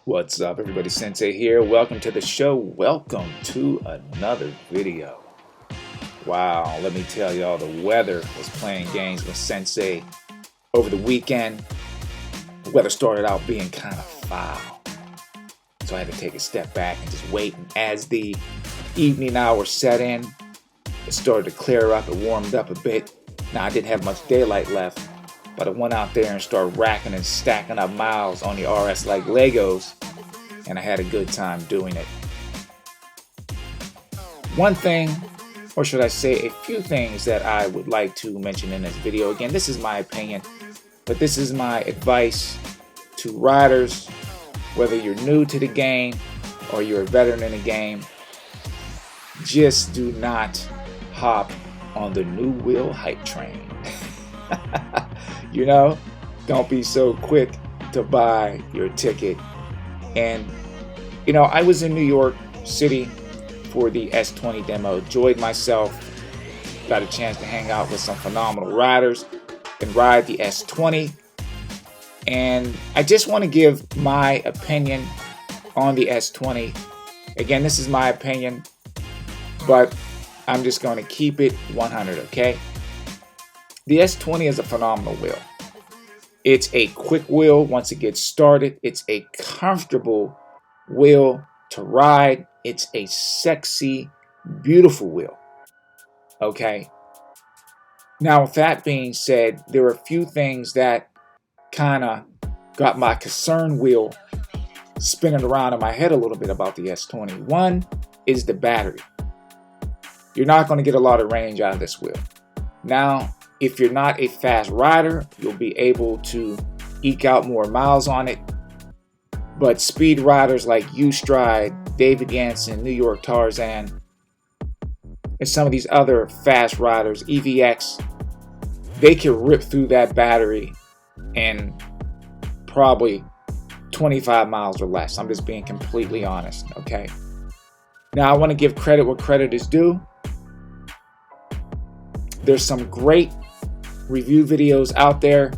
What's up, everybody? Sensei here. Welcome to the show. Welcome to another video. Wow, let me tell y'all, the weather was playing games with Sensei over the weekend. The weather started out being kind of foul, so I had to take a step back and just wait. And as the evening hours set in, it started to clear up. It warmed up a bit. Now, I didn't have much daylight left, but I went out there and started racking and stacking up miles on the RS like Legos, and I had a good time doing it. One thing, or should I say a few things that I would like to mention in this video. Again, this is my opinion, but this is my advice to riders, whether you're new to the game or you're a veteran in the game. Just do not hop on the new wheel hype train. You know, don't be so quick to buy your ticket. And, you know, I was in New York City for the S20 demo, enjoyed myself, got a chance to hang out with some phenomenal riders and ride the S20. And I just want to give my opinion on the S20. Again, this is my opinion, but I'm just going to keep it 100, okay? The S20 is a phenomenal wheel. It's a quick wheel once it gets started. It's a comfortable wheel to ride. It's a sexy, beautiful wheel. Okay? Now, with that being said, there are a few things that kind of got my concern wheel spinning around in my head a little bit about the S20. One is the battery. You're not going to get a lot of range out of this wheel. Now, if you're not a fast rider, you'll be able to eke out more miles on it. But speed riders like U-Stride, David Jansen, New York Tarzan, and some of these other fast riders, EVX, they can rip through that battery in probably 25 miles or less. I'm just being completely honest, okay? Now, I want to give credit where credit is due. There's some great review videos out there,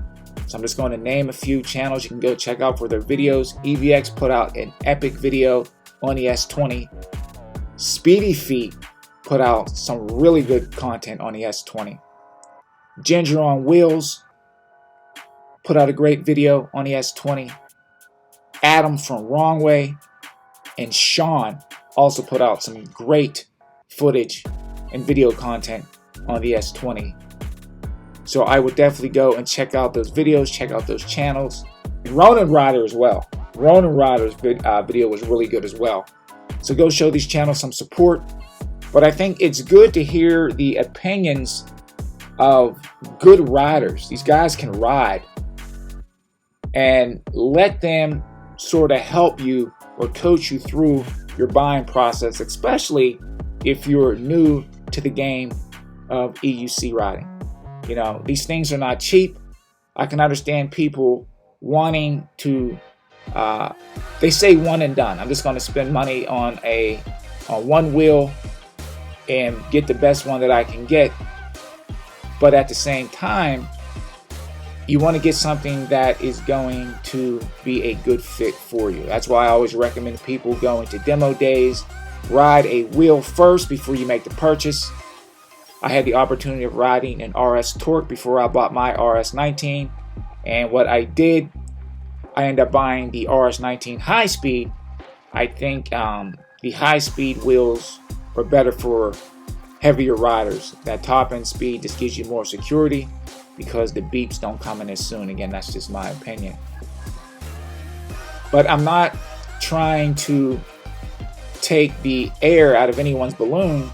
so I'm just going to name a few channels you can go check out for their videos. EVX put out an epic video on the S20. Speedy Feet put out some really good content on the S20. Ginger on Wheels put out a great video on the S20. Adam from Wrong Way and Sean also put out some great footage and video content on the S20. So I would definitely go and check out those videos, check out those channels. Ronin Rider as well. Ronin Rider's video was really good as well. So go show these channels some support. But I think it's good to hear the opinions of good riders. These guys can ride. And let them sort of help you or coach you through your buying process, especially if you're new to the game of EUC riding. You know, these things are not cheap. I can understand people wanting to, they say one and done. I'm just going to spend money on one wheel and get the best one that I can get. But at the same time, you want to get something that is going to be a good fit for you. That's why I always recommend people going to demo days, ride a wheel first before you make the purchase. I had the opportunity of riding an RS Torque before I bought my RS19, and what I did, I ended up buying the RS19 High Speed. I think the high speed wheels are better for heavier riders. That top end speed just gives you more security because the beeps don't come in as soon. Again, that's just my opinion. But I'm not trying to take the air out of anyone's balloon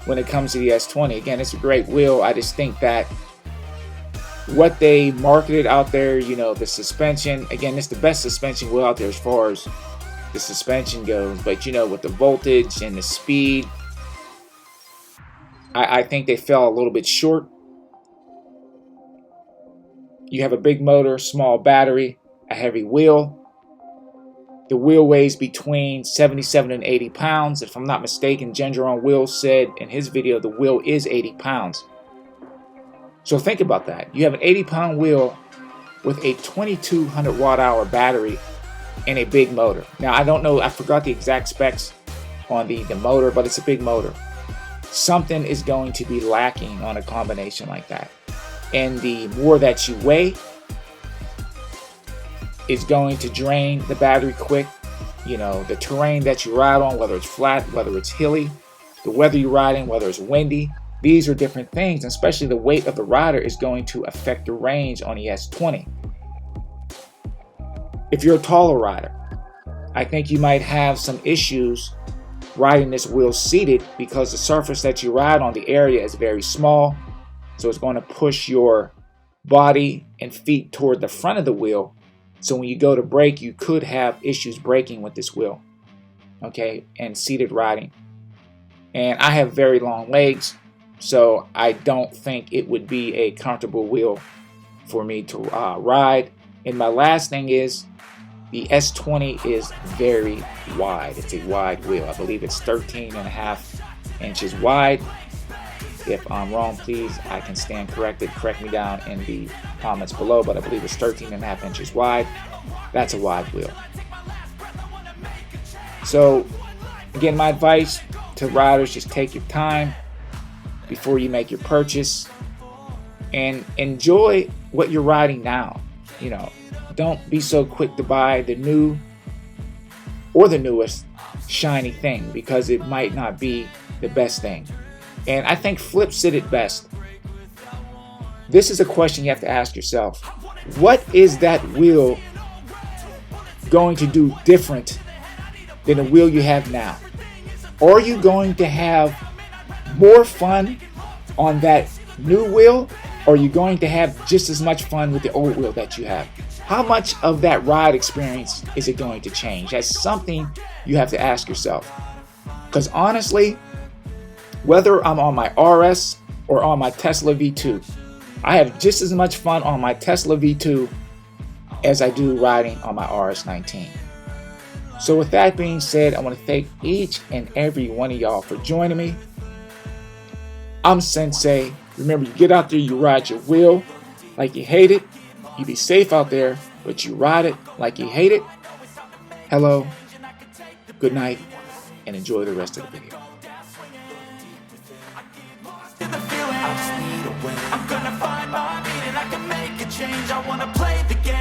when it comes to the S20. Again, it's a great wheel. I just think that what they marketed out there, you know, the suspension, again, it's the best suspension wheel out there as far as the suspension goes. But, you know, with the voltage and the speed, I think they fell a little bit short. You have a big motor, small battery, a heavy wheel. The wheel weighs between 77 and 80 pounds. If I'm not mistaken, Ginger on Wheels said in his video the wheel is 80 pounds. So think about that. You have an 80-pound wheel with a 2200 watt-hour battery and a big motor. Now, I don't know, I forgot the exact specs on the motor, but it's a big motor. Something is going to be lacking on a combination like that. And the more that you weigh, is going to drain the battery quick. You know, the terrain that you ride on, whether it's flat, whether it's hilly, the weather you ride in, whether it's windy, these are different things, and especially the weight of the rider is going to affect the range on the S20. If you're a taller rider, I think you might have some issues riding this wheel seated because the surface that you ride on, the area is very small, so it's going to push your body and feet toward the front of the wheel. So when you go to brake, you could have issues braking with this wheel, okay, and seated riding. And I have very long legs, so I don't think it would be a comfortable wheel for me to ride. And my last thing is, the S20 is very wide. It's a wide wheel. I believe it's 13.5 inches wide. If I'm wrong, please, I can stand corrected. Correct me down in the comments below, but I believe it's 13.5 inches wide. That's a wide wheel. So, again, my advice to riders, just take your time before you make your purchase and enjoy what you're riding now. You know, don't be so quick to buy the new or the newest shiny thing because it might not be the best thing. And I think Flip said it best. This is a question you have to ask yourself. What is that wheel going to do different than the wheel you have now? Are you going to have more fun on that new wheel, or are you going to have just as much fun with the old wheel that you have? How much of that ride experience is it going to change? That's something you have to ask yourself. Because honestly, whether I'm on my RS or on my Tesla V2, I have just as much fun on my Tesla V2 as I do riding on my RS19. So with that being said, I want to thank each and every one of y'all for joining me. I'm Sensei. Remember, you get out there, you ride your wheel like you hate it. You be safe out there, but you ride it like you hate it. Hello, good night, and enjoy the rest of the video. I'm gonna find my meaning, I can make a change. I wanna play the game.